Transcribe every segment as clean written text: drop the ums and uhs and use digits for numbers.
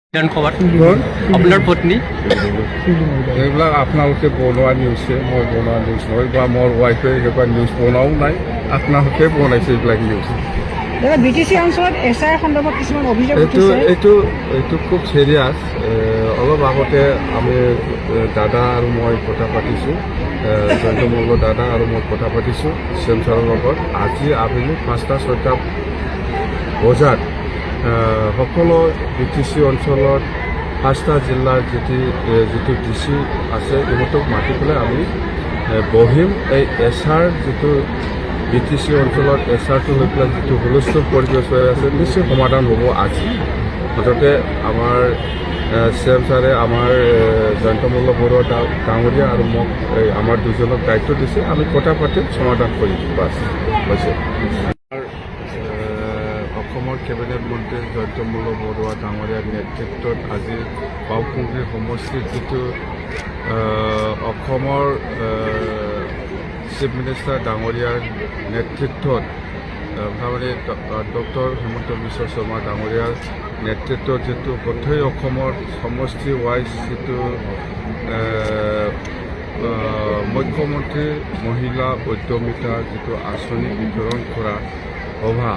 খবৰ আপোনাৰ পত্নী এইবিলাক আপোনালোকে বনোৱা নিউজে মই বনোৱা নিউজ নহয় বা মোৰ ৱাইফে এনেকুৱা নিউজ বনোৱাও নাই আপোনালোকে বনাইছে এইবিলাক নিউজ BTC অঞ্চলত এছআই সন্দৰ্ভত কিছুমান অভিযোগ এইটো এইটো এইটো খুব চিৰিয়াছ অলপ আগতে আমি দাদা আৰু মই কথা পাতিছোঁ জয়ন্তমল্ল দাদা আৰু মই কথা পাতিছোঁ চেমচাৰৰ লগত আজি আবেলি 5টা-6টা বজাত সকলো BTC অঞ্চলত 5টা জিলাৰ যিটো DC আছে ইহঁতক মাতি পেলাই আমি বহিম এই এছআৰ যিটো BTC অঞ্চলত এছআৰটো লৈ পেলাই যিটো হুলস্থুল পৰিৱেশ হৈ আছে নিশ্চয় সমাধান হ'ব আজি মুঠতে আমাৰ CM ছাৰে আমাৰ জয়ন্তমল্ল বৰুৱা ডাঙৰীয়া আৰু মোক আমাৰ দুজনক দায়িত্ব দিছে আমি কথা পাতি সমাধান কৰিম বাছ হৈছে অসমৰ কেবিনেট মন্ত্ৰী জয়ন্তমল্ল বৰুৱা ডাঙৰীয়াৰ নেতৃত্বত আজি বাওকুংগ্ৰী সমষ্টিত যিটো অসমৰ চিফ মিনিষ্টাৰ ডাঙৰীয়াৰ নেতৃত্বত ভাৱে ডক্টৰ হিমন্ত বিশ্ব শৰ্মা ডাঙৰীয়াৰ নেতৃত্বত যিটো গোটেই অসমৰ সমষ্টি ৱাইজ যিটো মুখ্যমন্ত্ৰী মহিলা উদ্যমিতা যিটো আঁচনি বিতৰণ কৰা সভা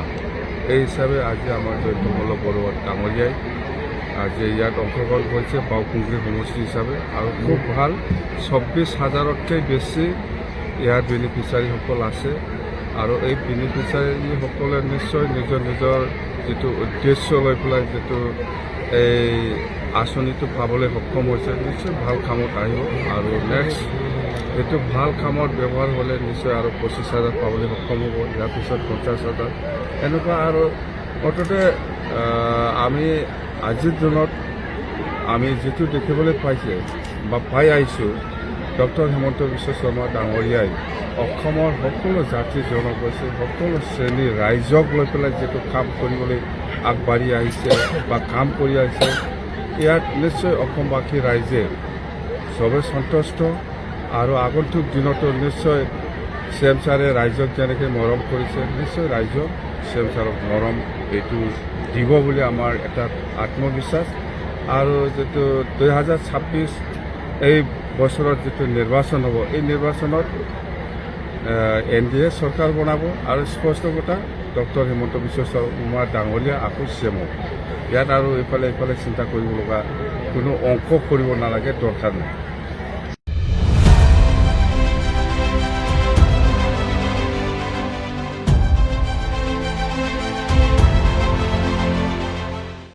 এই হিচাপে আজি আমাৰ জয়ন্তমল্ল বৰুৱা ডাঙৰীয়াই আজি ইয়াত অংশগ্ৰহণ কৰিছে বাওকুংগ্ৰী সমষ্টি হিচাপে আৰু খুব ভাল 24,000তকৈ বেছি ইয়াৰ বেনিফিচাৰীসকল আছে আৰু এই বেনিফিচাৰীসকলে নিশ্চয় নিজৰ নিজৰ যিটো উদ্দেশ্য লৈ পেলাই যিটো এই আঁচনিটো পাবলৈ সক্ষম হৈছে নিশ্চয় ভাল কামত আহিব আৰু নেক্সট এইটো ভাল কামত ব্যৱহাৰ হ'লে নিশ্চয় আৰু 25,000 পাবলৈ সক্ষম হ'ব ইয়াৰ পিছত 50,000 এনেকুৱা আৰু মুঠতে আমি আজিৰ দিনত আমি যিটো দেখিবলৈ পাইছে বা পাই আহিছোঁ ডক্টৰ হিমন্ত বিশ্ব শৰ্মা ডাঙৰীয়াই অসমৰ সকলো জাতি জনগোষ্ঠী সকলো শ্ৰেণীৰ ৰাইজক লৈ পেলাই যিটো কাম কৰিবলৈ আগবাঢ়ি আহিছে বা কাম কৰি আহিছে ইয়াত নিশ্চয় অসমবাসী ৰাইজে চবে সন্তুষ্ট আৰু আগন্তুক দিনতো নিশ্চয় CM ছাৰে ৰাইজক যেনেকৈ মৰম কৰিছে নিশ্চয় ৰাইজক CM ছাৰক মৰম এইটো দিব বুলি আমাৰ এটা আত্মবিশ্বাস আৰু যিটো 2026 এই বছৰত যিটো নিৰ্বাচন হ'ব এই নিৰ্বাচনত NDA চৰকাৰ বনাব আৰু স্পষ্ট কথা ডক্টৰ হিমন্ত বিশ্ব শৰ্মা ডাঙৰীয়া আকৌ CM হ'ব ইয়াত আৰু এইফালে চিন্তা কৰিব লগা কোনো অংক কৰিব নালাগে দৰকাৰ নাই